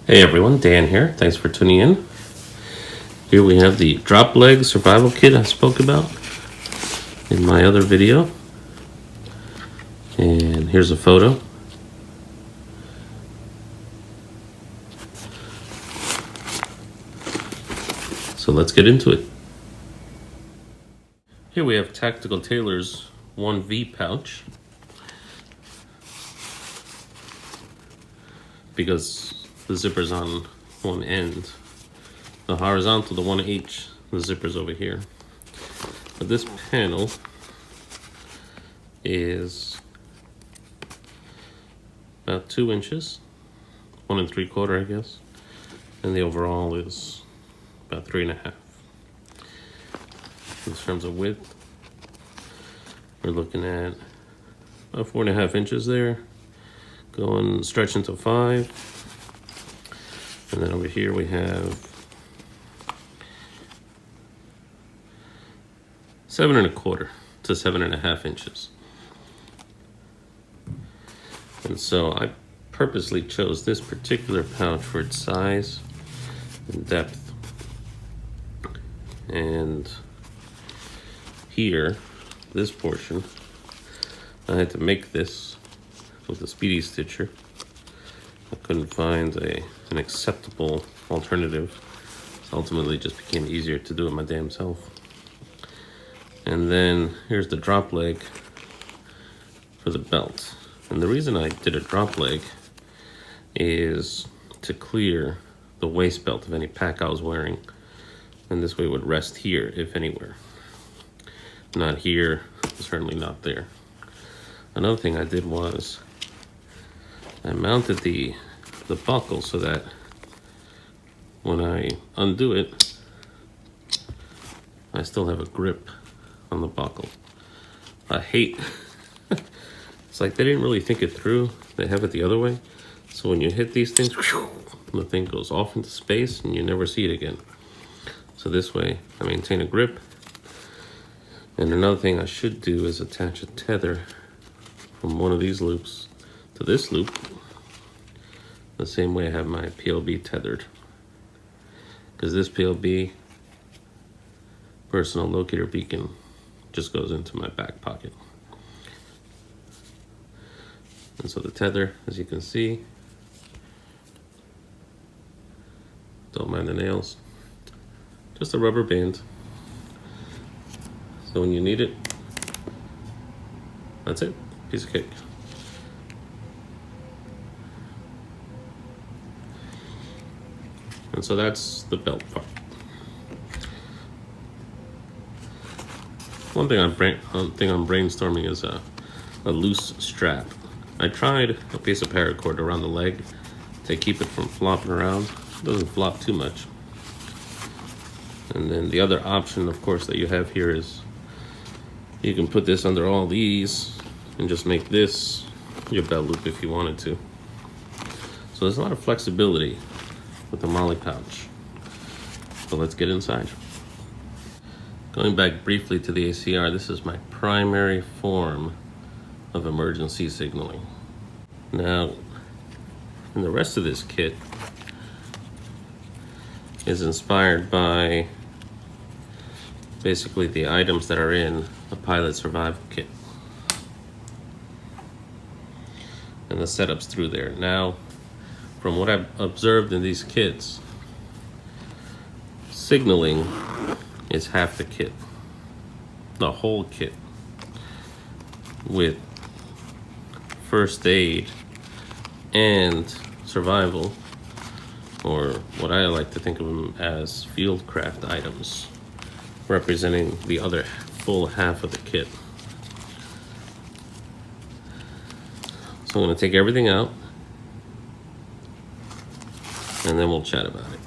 Hey everyone, Dan here. Thanks for tuning in. Here we have the drop leg survival kit I spoke about in my other video. And here's a photo. So let's get into it. Here we have Tactical Tailor's 1V pouch. Because the zipper's on one end. The horizontal, the 1H, the zipper's over here. But this panel is about 2 inches, 1 3/4, I guess. And the overall is about 3.5. In terms of width, we're looking at about 4.5 inches there. Going stretching to 5. And then over here we have 7 1/4 to 7.5 inches. And so I purposely chose this particular pouch for its size and depth. And here, this portion, I had to make this with a speedy stitcher. I couldn't find an acceptable alternative. So ultimately it just became easier to do it my damn self. And then here's the drop leg for the belt. And the reason I did a drop leg is to clear the waist belt of any pack I was wearing. And this way it would rest here, if anywhere. Not here, certainly not there. Another thing I did was I mounted the buckle so that when I undo it, I still have a grip on the buckle. I hate, it's like they didn't really think it through. They have it the other way. So when you hit these things, the thing goes off into space and you never see it again. So this way I maintain a grip. And another thing I should do is attach a tether from one of these loops to this loop, the same way I have my PLB tethered. Because this PLB personal locator beacon just goes into my back pocket. And so the tether, as you can see, don't mind the nails, just a rubber band. So when you need it, that's it, piece of cake. And so that's the belt part. One thing I'm brainstorming is a loose strap. I tried a piece of paracord around the leg to keep it from flopping around. It doesn't flop too much. And then the other option, of course, that you have here is you can put this under all these and just make this your belt loop if you wanted to. So there's a lot of flexibility with the MOLLE pouch. So let's get inside. Going back briefly to the ACR, this is my primary form of emergency signaling. Now, and the rest of this kit is inspired by basically the items that are in the pilot survival kit. And the setups through there. Now, from what I've observed in these kits, signaling is half the kit. The whole kit. With first aid and survival, or what I like to think of them as fieldcraft items, representing the other full half of the kit. So I'm going to take everything out, and then we'll chat about it.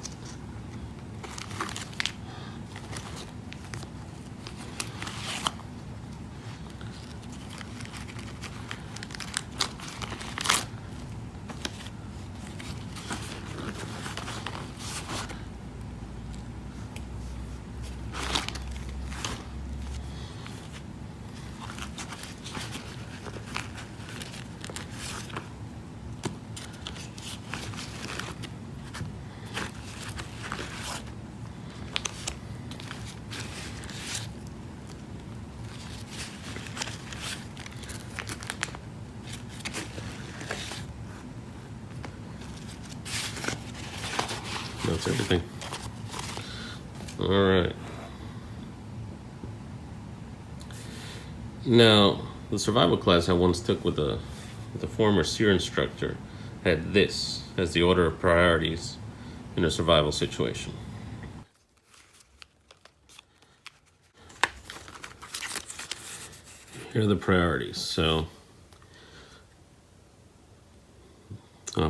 that's everything. All right. Now, the survival class I once took with a former SEER instructor had this as the order of priorities in a survival situation. Here are the priorities. So,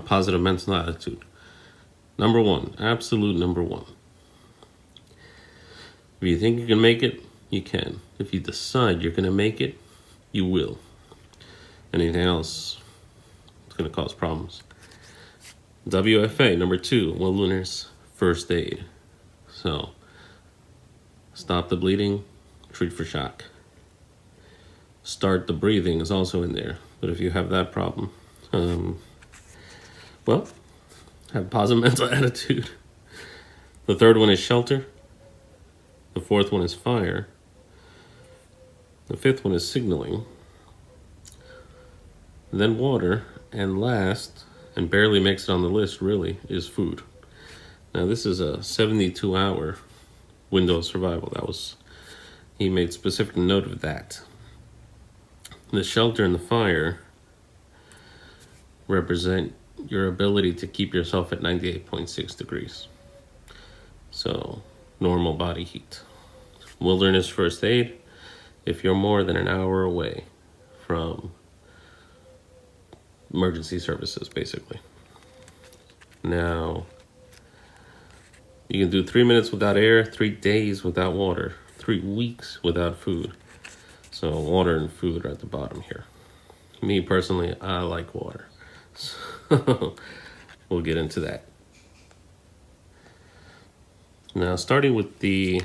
positive mental attitude. Number one, absolute number one. If you think you can make it, you can. If you decide you're going to make it, you will. Anything else, it's going to cause problems. WFA, number two, wilderness first aid. So, stop the bleeding, treat for shock. Start the breathing is also in there. But if you have that problem, well, have positive mental attitude. The third one is shelter. The fourth one is fire. The fifth one is signaling. Then water. And last, and barely makes it on the list really, is food. Now this is a 72-hour window of survival. He made specific note of that. The shelter and the fire represent your ability to keep yourself at 98.6 degrees. So, normal body heat. Wilderness first aid, if you're more than an hour away from emergency services, basically. Now, you can do 3 minutes without air, 3 days without water, 3 weeks without food. So water and food are at the bottom here. Me personally, I like water. So we'll get into that. Now, starting with the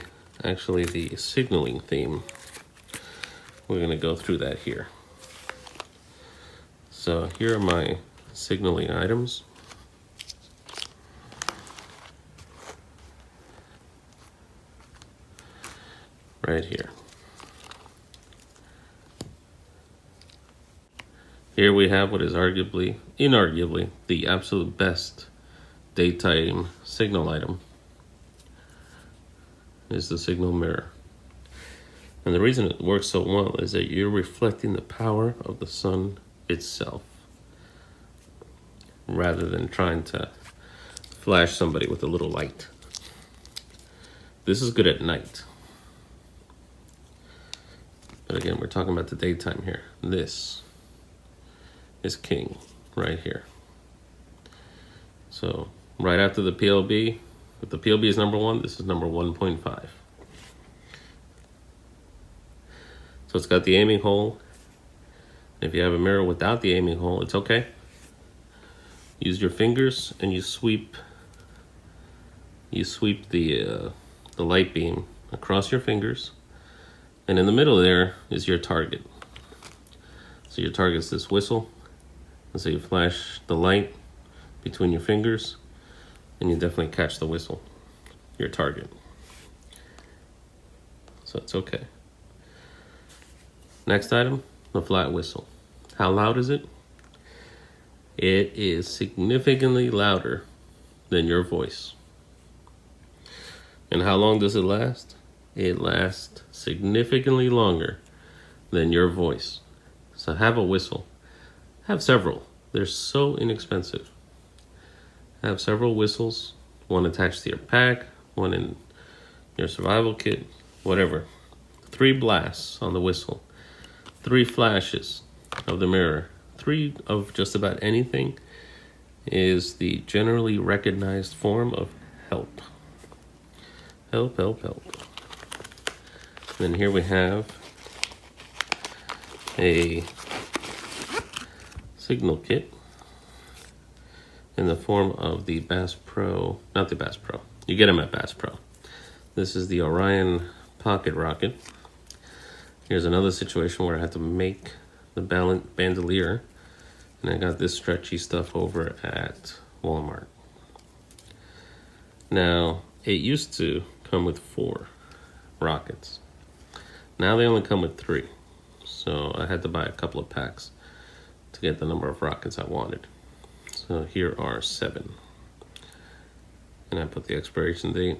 signaling theme, we're going to go through that here. So here are my signaling items. Right here. Here we have what is inarguably, the absolute best daytime signal item is the signal mirror. And the reason it works so well is that you're reflecting the power of the sun itself rather than trying to flash somebody with a little light. This is good at night. But again, we're talking about the daytime here. This is king right here. So right after the PLB, if the PLB is number 1, this is number 1.5. So it's got the aiming hole. If you have a mirror without the aiming hole, it's okay. Use your fingers and you sweep the light beam across your fingers, and in the middle there is your target. So your target's this whistle. And so you flash the light between your fingers, and you definitely catch the whistle, your target. So it's okay. Next item, the flat whistle. How loud is it? It is significantly louder than your voice. And how long does it last? It lasts significantly longer than your voice. So have a whistle. Have several. They're so inexpensive. Have several whistles, one attached to your pack, one in your survival kit, whatever. 3 blasts on the whistle, 3 flashes of the mirror, 3 of just about anything is the generally recognized form of help. Help, help, help. Then here we have a signal kit in the form of the Bass Pro, not the Bass Pro. You get them at Bass Pro. This is the Orion Pocket Rocket. Here's another situation where I had to make the bandolier, and I got this stretchy stuff over at Walmart. Now, it used to come with 4 rockets. Now they only come with 3. So I had to buy a couple of packs to get the number of rockets I wanted. So here are 7. and I put the expiration date.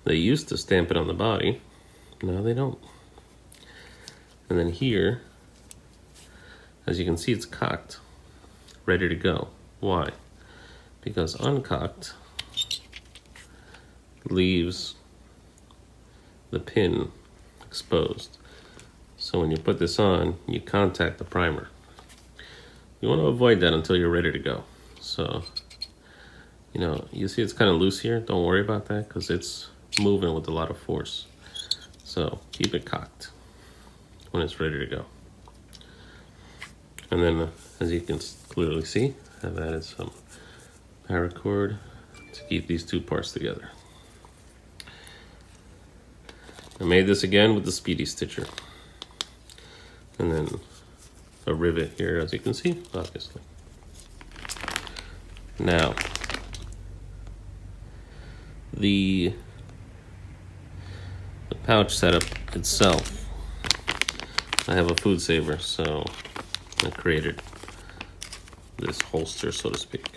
They used to stamp it on the body, now they don't. And then here, as you can see, it's cocked, ready to go. Why? Because uncocked leaves the pin exposed. So when you put this on, you contact the primer. You want to avoid that until you're ready to go. So, you know, you see it's kind of loose here. Don't worry about that because it's moving with a lot of force. So keep it cocked when it's ready to go. And then, as you can clearly see, I've added some paracord to keep these two parts together. I made this again with the Speedy Stitcher. And then a rivet here, as you can see, obviously. Now, the pouch setup itself, I have a food saver, so I created this holster, so to speak.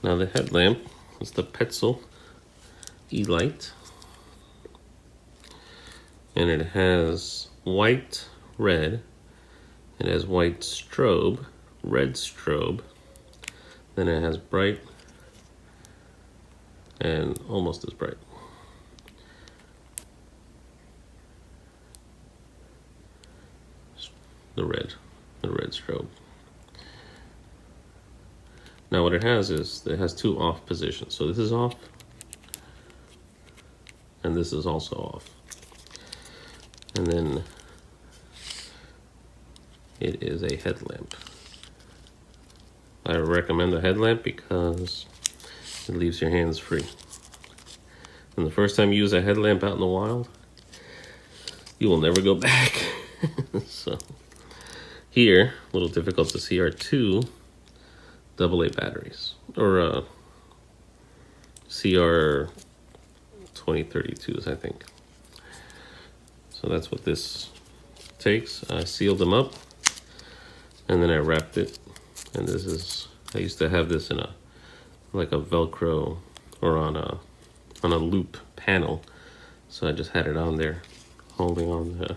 Now the headlamp is the Petzel Elite, and it has white, red, it has white strobe, red strobe, then it has bright, and almost as bright. The red strobe. Now what it has is, it has two off positions. So this is off, and this is also off. And then it is a headlamp. I recommend the headlamp because it leaves your hands free. And the first time you use a headlamp out in the wild, you will never go back. So here, a little difficult to see, are two AA batteries, or CR 2032s, I think. So that's what this takes. I sealed them up, and then I wrapped it. And this is, I used to have this in a, like a Velcro, or on a loop panel. So I just had it on there, holding on there.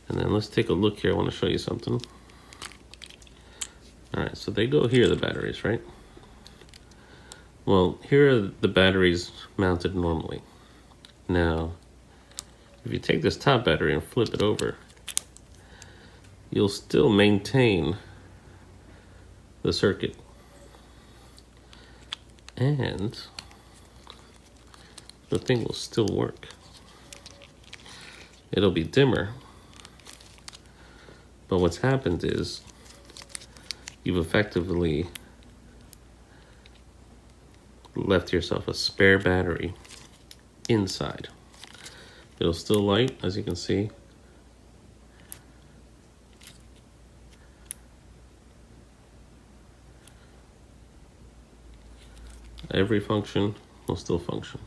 And then let's take a look here. I want to show you something. All right, so they go here, the batteries, right? Well, here are the batteries mounted normally. Now, if you take this top battery and flip it over, you'll still maintain the circuit. And the thing will still work. It'll be dimmer, but what's happened is you've effectively left yourself a spare battery inside. It'll still light, as you can see. Every function will still function.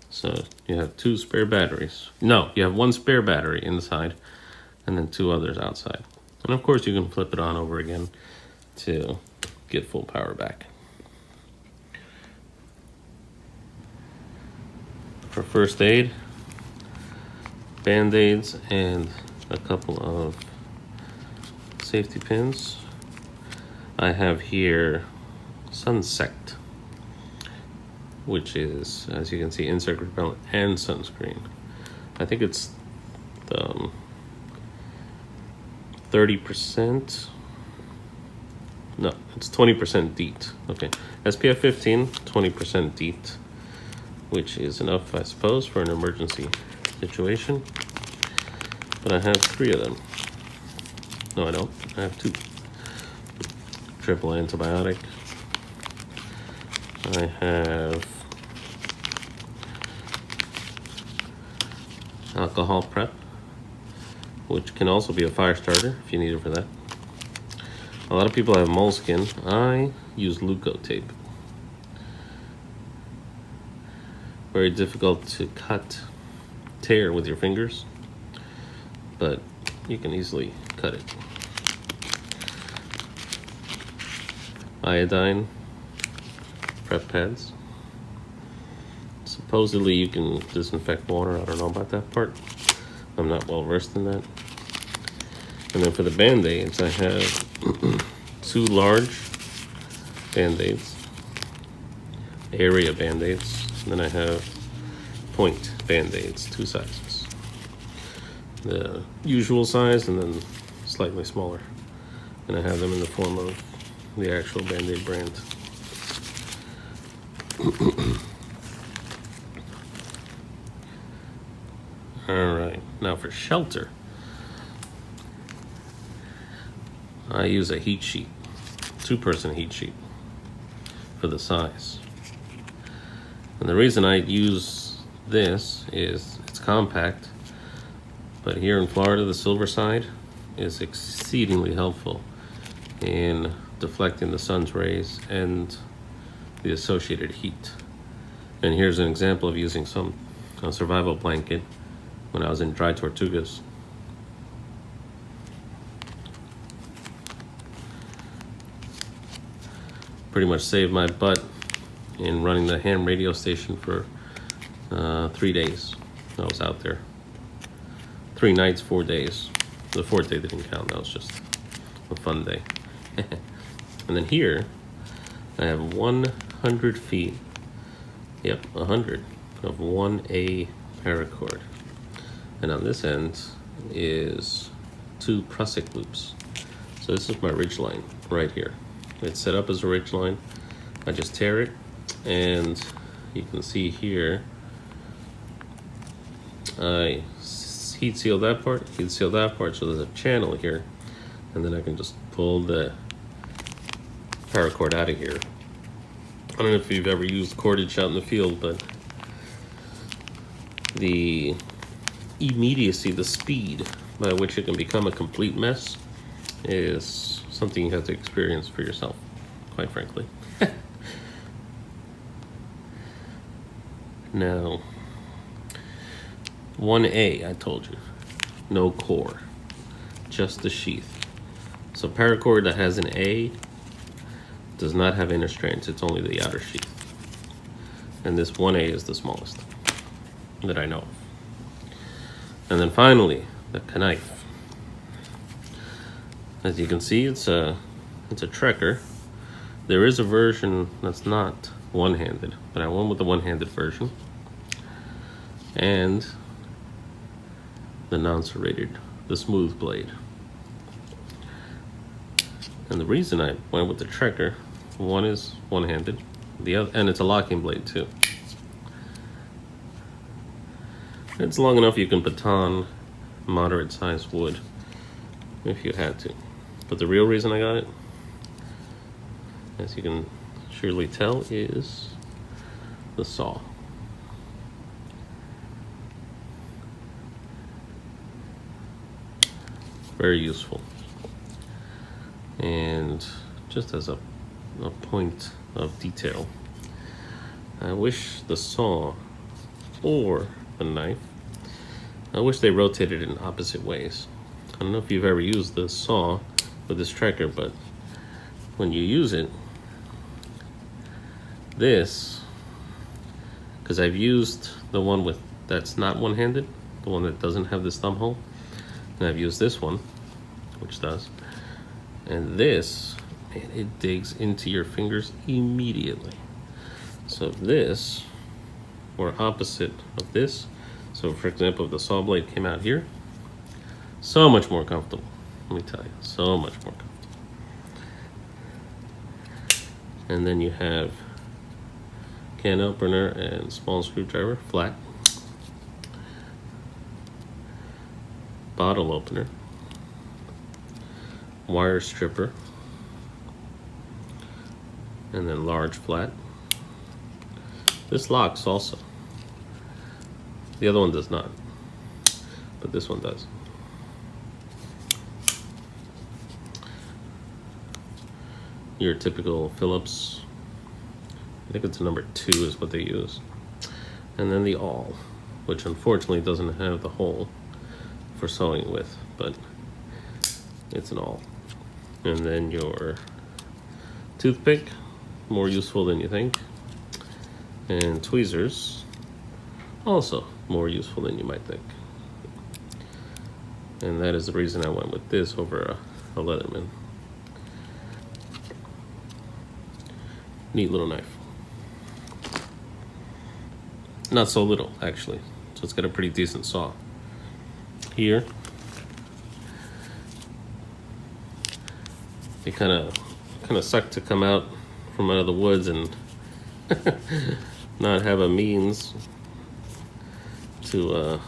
So you have two spare batteries. No, you have one spare battery inside and then two others outside. And of course you can flip it on over again to get full power back. For first aid, Band-Aids, and a couple of safety pins. I have here Sunsect, which is, as you can see, insect repellent and sunscreen. I think it's 30%. No, it's 20% DEET. Okay, SPF 15, 20% DEET, which is enough, I suppose, for an emergency situation. But I have 3 of them. No, I don't. I have 2. Triple antibiotic. I have alcohol prep, which can also be a fire starter if you need it for that. A lot of people have moleskin. I use Duct Tape. Very difficult to cut, tear with your fingers, but you can easily cut it. Iodine prep pads. Supposedly you can disinfect water. I don't know about that part. I'm not well versed in that. And then for the band-aids, I have 2 large band-aids, area band-aids, and then I have point band-aids, 2 sizes. The usual size and then slightly smaller. And I have them in the form of the actual band-aid brand. Alright, now for shelter, I use a heat sheet, 2-person heat sheet for the size. And the reason I use this is it's compact, but here in Florida, the silver side is exceedingly helpful in deflecting the sun's rays and the associated heat. And here's an example of using a survival blanket when I was in dry Tortugas. Pretty much saved my butt in running the ham radio station for 3 days. I was out there. 3 nights, 4 days. The 4th day didn't count, that was just a fun day. And then here, I have 100 feet, yep, 100, of 1A paracord. And on this end is 2 Prusik loops. So this is my ridge line right here. It's set up as a ridge line. I just tear it, and you can see here, I heat seal that part, so there's a channel here, and then I can just pull the paracord out of here. I don't know if you've ever used cordage out in the field, but the immediacy, the speed by which it can become a complete mess is something you have to experience for yourself, quite frankly. Now, 1A, I told you, no core, just the sheath. So paracord that has an A does not have inner strands, it's only the outer sheath. And this 1A is the smallest that I know of. And then finally, the knife. As you can see, it's a trekker. There is a version that's not one-handed, but I went with the one-handed version. And the non-serrated, the smooth blade. And the reason I went with the trekker, one is one-handed, the other, and it's a locking blade too. It's long enough you can baton moderate-sized wood if you had to. But the real reason I got it, as you can surely tell, is the saw. Very useful. And just as a point of detail, I wish the saw or the knife, I wish they rotated in opposite ways. I don't know if you've ever used the saw with this trekker, but when you use it, this, because I've used the one with that's not one-handed, the one that doesn't have this thumb hole, and I've used this one, which does, and this, man, it digs into your fingers immediately. So if this were opposite of this, so for example, if the saw blade came out here, so much more comfortable. Let me tell you, so much more comfortable. And then you have can opener and small screwdriver, flat. Bottle opener. Wire stripper. And then large flat. This locks also. The other one does not, but this one does. Your typical Phillips, I think it's a number 2 is what they use. And then the awl, which unfortunately doesn't have the hole for sewing with, but It's an awl. And then your toothpick, more useful than you think. And tweezers, also more useful than you might think. And that is the reason I went with this over a Leatherman. Neat little knife. Not so little, actually. So it's got a pretty decent saw. Here, it kind of sucked to come out from out of the woods and not have a means to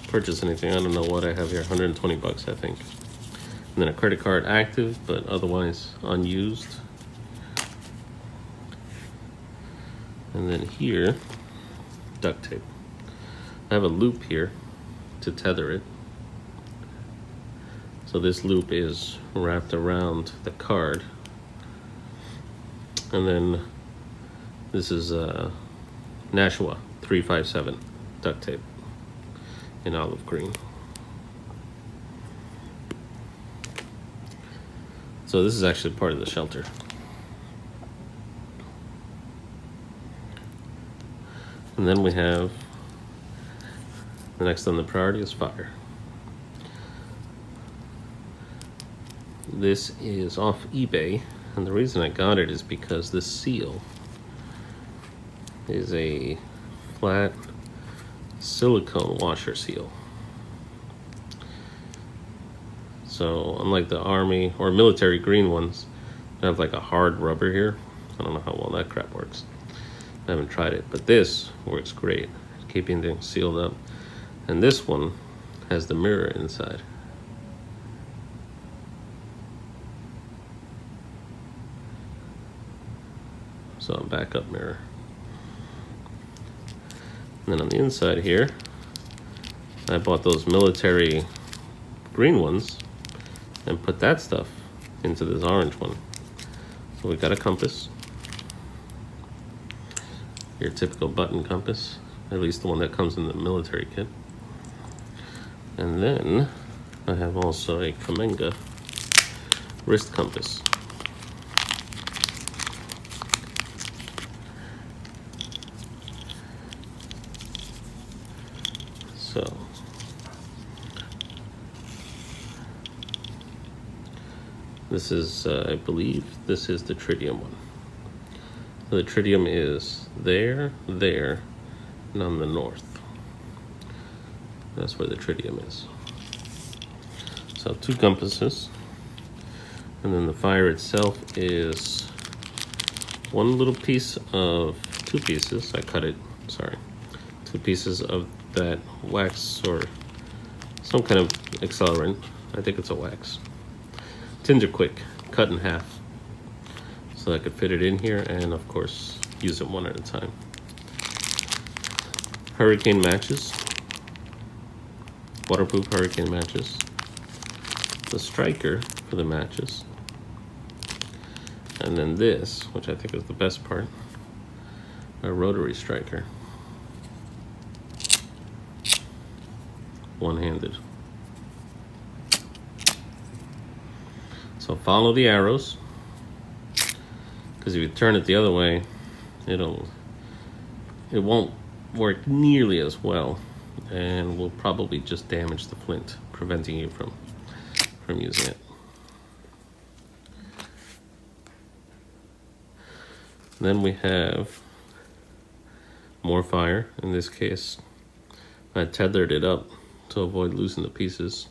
purchase anything. I don't know what I have here, 120 bucks, I think. And then a credit card active, but otherwise unused. And then here, duct tape. I have a loop here to tether it. So this loop is wrapped around the card. And then this is Nashua 357 duct tape in olive green. So this is actually part of the shelter. And then we have, the next on the priority is fire. This is off eBay, and the reason I got it is because this seal is a flat silicone washer seal. So unlike the army or military green ones, they have like a hard rubber here. I don't know how well that crap works. I haven't tried it, but this works great, keeping things sealed up. And this one has the mirror inside. So a backup mirror. And then on the inside here, I bought those military green ones and put that stuff into this orange one. So we got a compass. Your typical button compass, at least the one that comes in the military kit. And then I have also a Kamenga wrist compass. So this is, I believe, this is the tritium one. So the tritium is there, and on the north. That's where the tritium is. So 2 compasses. And then the fire itself is one little piece of 2 pieces. I cut it, sorry. 2 pieces of that wax or some kind of accelerant. I think it's a wax. Tins are quick, cut in half. So I could fit it in here and of course use it one at a time. Hurricane matches, waterproof hurricane matches, the striker for the matches, and then this, which I think is the best part, a rotary striker, one-handed. So follow the arrows, because if you turn it the other way, it won't work nearly as well, and will probably just damage the flint, preventing you from using it. Then we have more fire. In this case, I tethered it up to avoid losing the pieces.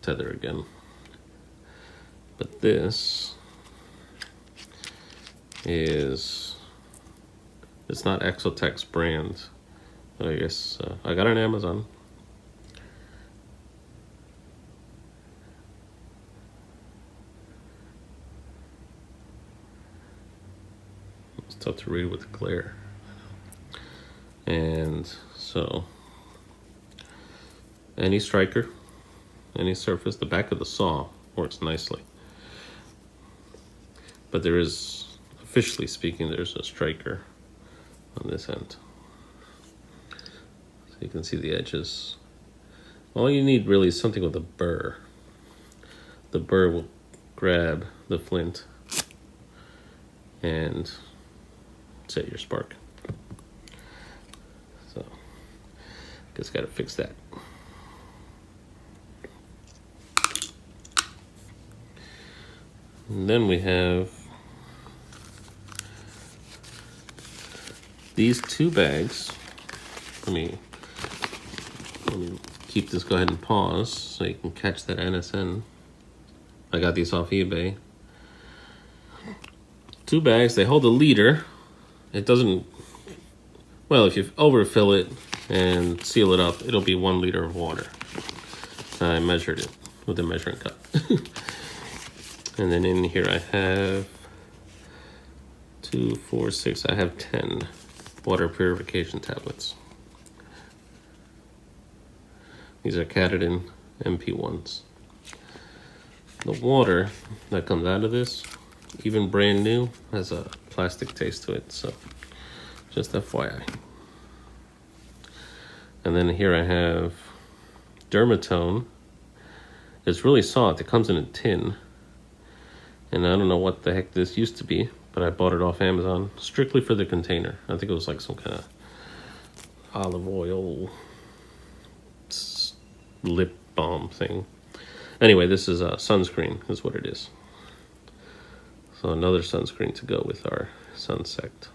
Tether again. But this is, it's not Exotex brand. I guess I got it on Amazon. It's tough to read with the glare. And so, any striker, any surface, the back of the saw works nicely. But there is, officially speaking, there's a striker on this end. So you can see the edges. All you need really is something with a burr. The burr will grab the flint and set your spark. So, just gotta fix that. And then we have these 2 bags. Let me keep this, go ahead and pause so you can catch that NSN. I got these off eBay. 2 bags, they hold a liter. It doesn't, well, if you overfill it and seal it up, it'll be 1 liter of water. I measured it with a measuring cup. And then in here I have 2, 4, 6, I have 10 water purification tablets. These are Katadyn MP1s. The water that comes out of this, even brand new, has a plastic taste to it, so just FYI. And then here I have Dermatone. It's really soft. It comes in a tin. And I don't know what the heck this used to be, but I bought it off Amazon strictly for the container. I think it was like some kind of olive oil lip balm thing. Anyway, this is a sunscreen, is what it is. So another sunscreen to go with our Sunsect.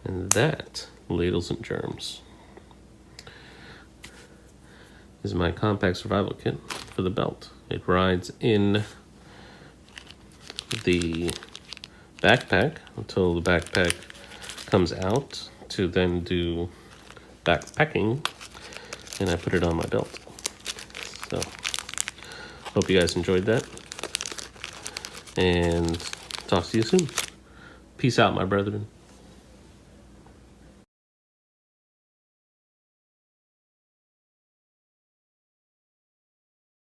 And that, ladles and germs, is my compact survival kit for the belt. It rides in the backpack until the backpack comes out to then do backpacking, and I put it on my belt. So, hope you guys enjoyed that, and talk to you soon. Peace out, my brethren.